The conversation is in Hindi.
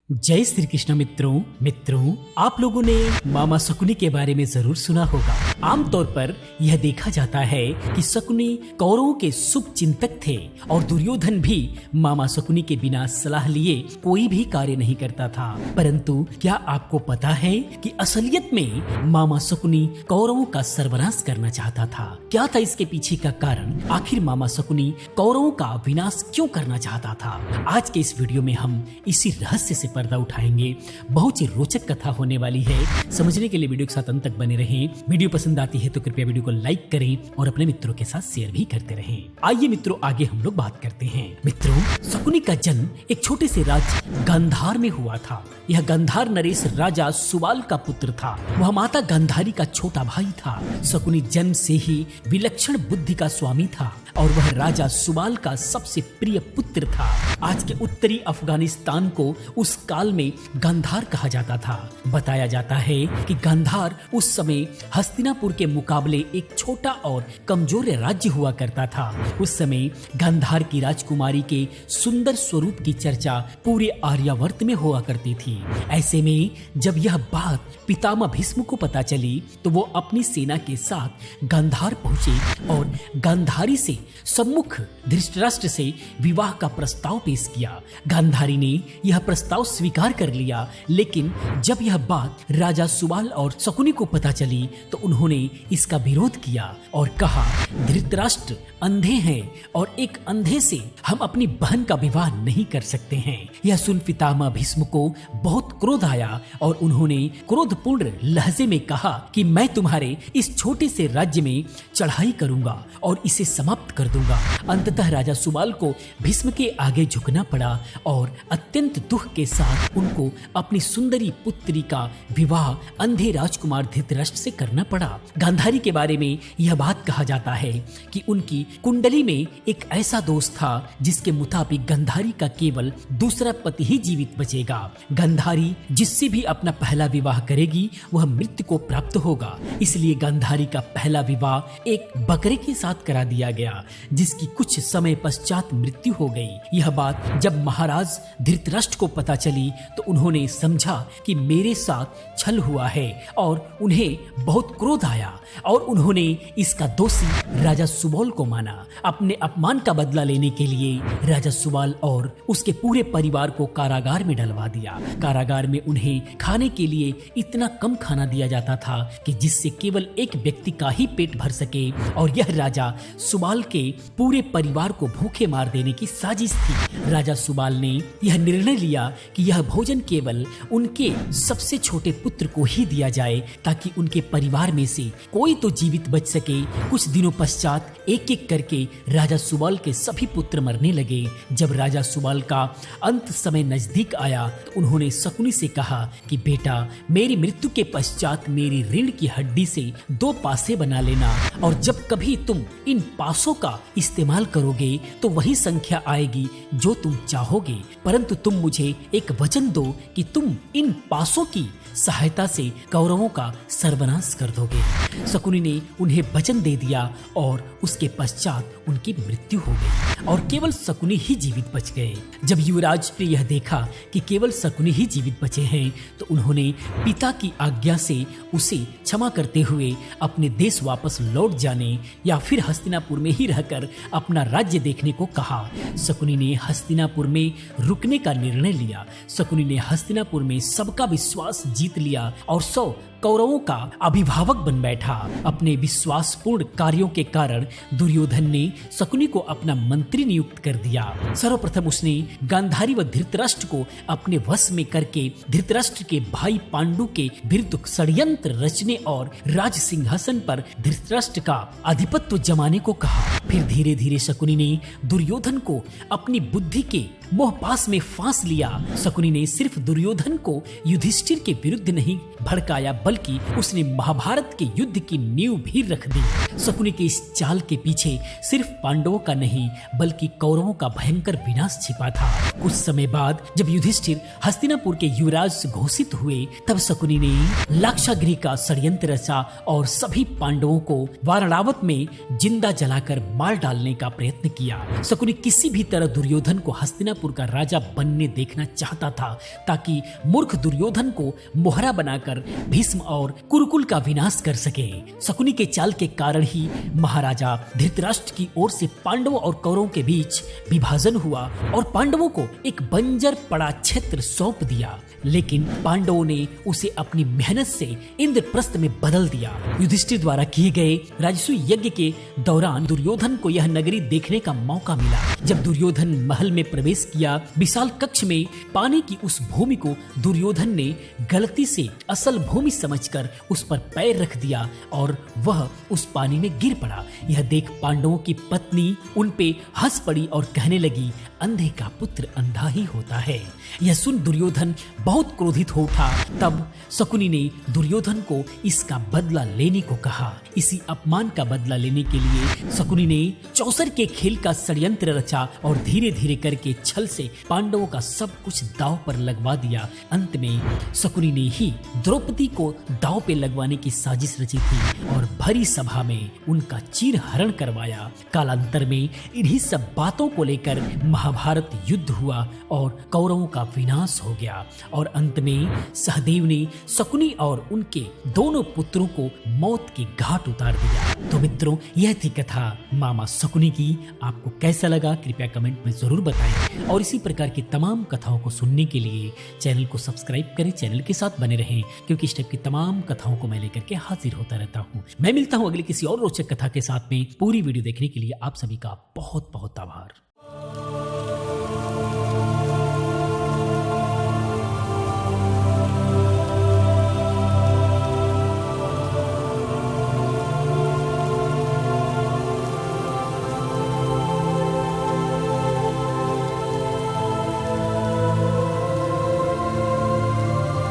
जय श्री कृष्ण मित्रों आप लोगों ने मामा शकुनी के बारे में जरूर सुना होगा। आमतौर पर यह देखा जाता है कि शकुनी कौरवों के शुभ चिंतक थे और दुर्योधन भी मामा शकुनी के बिना सलाह लिए कोई भी कार्य नहीं करता था। परंतु क्या आपको पता है कि असलियत में मामा शकुनी कौरवों का सर्वनाश करना चाहता था? क्या था इसके पीछे का कारण? आखिर मामा शकुनी कौरवों का विनाश क्यों करना चाहता था? आज के इस वीडियो में हम इसी रहस्य से पर्दा उठाएंगे। बहुत ही रोचक कथा होने वाली है। समझने के लिए वीडियो के साथ अंत तक बने रहें। वीडियो पसंद आती है तो कृपया वीडियो को लाइक करें और अपने मित्रों के साथ शेयर भी करते रहें। आइए मित्रों, आगे हम लोग बात करते हैं। मित्रों, शकुनी का जन्म एक छोटे से राज्य गांधार में हुआ था। यह गांधार नरेश राजा सुबाल का पुत्र था। वह माता गांधारी का छोटा भाई था। शकुनी जन्म से ही विलक्षण बुद्धि का स्वामी था और वह राजा सुबाल का सबसे प्रिय पुत्र था। आज के उत्तरी अफगानिस्तान को उस काल में गांधार कहा जाता था। बताया जाता है कि गांधार उस समय हस्तिनापुर के मुकाबले एक छोटा और कमजोर राज्य हुआ करता था। उस समय गांधार की राजकुमारी के सुंदर स्वरूप की चर्चा पूरे आर्यावर्त में हुआ करती थी। ऐसे में जब यह बात पितामह भीष्म को पता चली तो वो अपनी सेना के साथ गांधार पहुंचे और गांधारी से सम्मुख धृतराष्ट्र से विवाह का प्रस्ताव पेश किया। गांधारी ने यह प्रस्ताव स्वीकार कर लिया, लेकिन जब यह बात राजा सुबाल और शकुनी को पता चली तो उन्होंने इसका विरोध किया और कहा, धृतराष्ट्र अंधे हैं और एक अंधे से हम अपनी बहन का विवाह नहीं कर सकते हैं। यह सुन पितामह भीष्म को बहुत क्रोध आया और उन्होंने क्रोधपूर्ण लहजे में कहा कि मैं तुम्हारे इस छोटे से राज्य में चढ़ाई करूंगा और इसे समाप्त कर दूंगा। अंततः राजा सुबाल को भीष्म के आगे झुकना पड़ा और अत्यंत दुख के साथ उनको अपनी सुंदरी पुत्री का विवाह अंधे राजकुमार धृतराष्ट्र से करना पड़ा। गांधारी के बारे में यह बात कहा जाता है कि उनकी कुंडली में एक ऐसा दोष था जिसके मुताबिक गांधारी का केवल दूसरा पति ही जीवित बचेगा। गांधारी जिससे भी अपना पहला विवाह करेगी वह मृत्यु को प्राप्त होगा। इसलिए गांधारी का पहला विवाह एक बकरे के साथ करा दिया गया, जिसकी कुछ समय पश्चात मृत्यु हो गई। यह बात जब महाराज धृतराष्ट्र को पता चली तो उन्होंने समझा कि मेरे साथ छल हुआ है और उन्हें बहुत क्रोध आया और उन्होंने इसका दोषी राजा सुबाल को माना। अपने अपमान का बदला लेने के लिए राजा सुबाल और उसके पूरे परिवार को कारागार में डलवा दिया। कारागार में उन्हें खाने के लिए इतना कम खाना दिया जाता था कि जिससे केवल एक व्यक्ति का ही पेट भर सके और यह राजा सुबाल के पूरे परिवार को भूखे मार देने की साजिश थी। राजा सुबाल ने यह निर्णय लिया कि यह भोजन केवल उनके सबसे छोटे पुत्र को ही दिया जाए ताकि उनके परिवार में से कोई तो जीवित बच सके। कुछ दिनों पश्चात एक एक करके राजा सुबाल के सभी पुत्र मरने लगे। जब राजा सुबाल का अंत समय नजदीक आया तो उन्होंने शकुनी से कहा कि बेटा, मेरी मृत्यु के पश्चात मेरी रीढ़ की हड्डी से 2 पासे बना लेना और जब कभी तुम इन पासों का इस्तेमाल करोगे तो वही संख्या आएगी जो तुम चाहोगे, परंतु तुम मुझे एक वचन दो कि तुम इन पासों की सहायता से कौरवों का सर्वनाश कर दोगे। शकुनी ने उन्हें वचन दे दिया और उसके पश्चात उनकी मृत्यु हो गई और केवल शकुनी ही जीवित बच गए। जब युवराज ने यह देखा कि केवल शकुनी ही जीवित बचे हैं तो उन्होंने पिता की आज्ञा से उसे क्षमा करते हुए अपने देश वापस लौट जाने या फिर हस्तिनापुर में ही रहकर अपना राज्य देखने को कहा। शकुनी ने हस्तिनापुर में रुकने का निर्णय लिया। शकुनी ने हस्तिनापुर में सबका विश्वास जीत लिया और 100 कौरवों का अभिभावक बन बैठा। अपने विश्वासपूर्ण कार्यों के कारण दुर्योधन ने शकुनी को अपना मंत्री नियुक्त कर दिया। सर्वप्रथम उसने गांधारी व धृतराष्ट्र को अपने वश में करके धृतराष्ट्र के भाई पांडु के विरुद्ध षड्यंत्र रचने और राज सिंहासन पर धृतराष्ट्र का आधिपत्य जमाने को कहा। फिर धीरे धीरे शकुनी ने दुर्योधन को अपनी बुद्धि के मोहपास में फांस लिया। शकुनी ने सिर्फ दुर्योधन को युधिष्ठिर के विरुद्ध नहीं भड़काया बल्कि उसने महाभारत के युद्ध की नींव भी रख दी। शकुनी के इस चाल के पीछे सिर्फ पांडवों का नहीं बल्कि कौरवों का भयंकर विनाश छिपा था। कुछ समय बाद जब युधिष्ठिर हस्तिनापुर के युवराज घोषित हुए तब शकुनी ने लाक्षागृह का षड्यंत्र रचा और सभी पांडवों को वारणावत में जिंदा जलाकर मार डालने का प्रयत्न किया। शकुनी किसी भी तरह दुर्योधन को हस्तिनापुर का राजा बनने देखना चाहता था ताकि मूर्ख दुर्योधन को मोहरा बनाकर भीष्म और कुरुकुल का विनाश कर सके। शकुनी के चाल के कारण ही महाराजा धृतराष्ट्र की ओर से पांडवों और कौरवों के बीच विभाजन हुआ और पांडवों को एक बंजर पड़ा क्षेत्र सौंप दिया, लेकिन पांडवों ने उसे अपनी मेहनत से इंद्रप्रस्थ में बदल दिया। युधिष्ठिर द्वारा किए गए राजसूय यज्ञ के दौरान दुर्योधन को यह नगरी देखने का मौका मिला। जब दुर्योधन महल में प्रवेश किया, विशाल कक्ष में पानी की उस भूमि को दुर्योधन ने गलती से असल भूमि समझकर उस पर पैर रख दिया और वह उस पानी में गिर पड़ा। यह देख पांडवों की पत्नी उन पे हंस पड़ी और कहने लगी, अंधे का पुत्र अंधा ही होता है। यह सुन दुर्योधन बहुत क्रोधित हो उठा। तब शकुनी ने दुर्योधन को इसका बदला लेने को कहा। इसी अपमान का बदला लेने के लिए शकुनी ने चौसर के खेल का षड्यंत्र रचा और धीरे धीरे करके छल से पांडवों का सब कुछ दांव पर लगवा दिया। अंत में शकुनी ने ही द्रौपदी को दांव पे लगवाने की साजिश रची थी और भरी सभा में उनका चीरहरण करवाया। कालांतर में इन्हीं सब बातों को लेकर महाभारत युद्ध हुआ और कौरवों का विनाश हो गया और अंत में सहदेव ने शकुनी और उनके दोनों पुत्रों को मौत के घाट उतार दिया। तो मित्रों, यह थी कथा मामा शकुनी की। आपको कैसा लगा कृपया कमेंट में जरूर बताएं और इसी प्रकार की तमाम कथाओं को सुनने के लिए चैनल को सब्सक्राइब करें, चैनल के साथ बने रहें क्योंकि इस टाइप की तमाम कथाओं को मैं लेकर के हाजिर होता रहता हूँ। मैं मिलता हूँ अगली किसी और रोचक कथा के साथ में। पूरी वीडियो देखने के लिए आप सभी का बहुत बहुत आभार।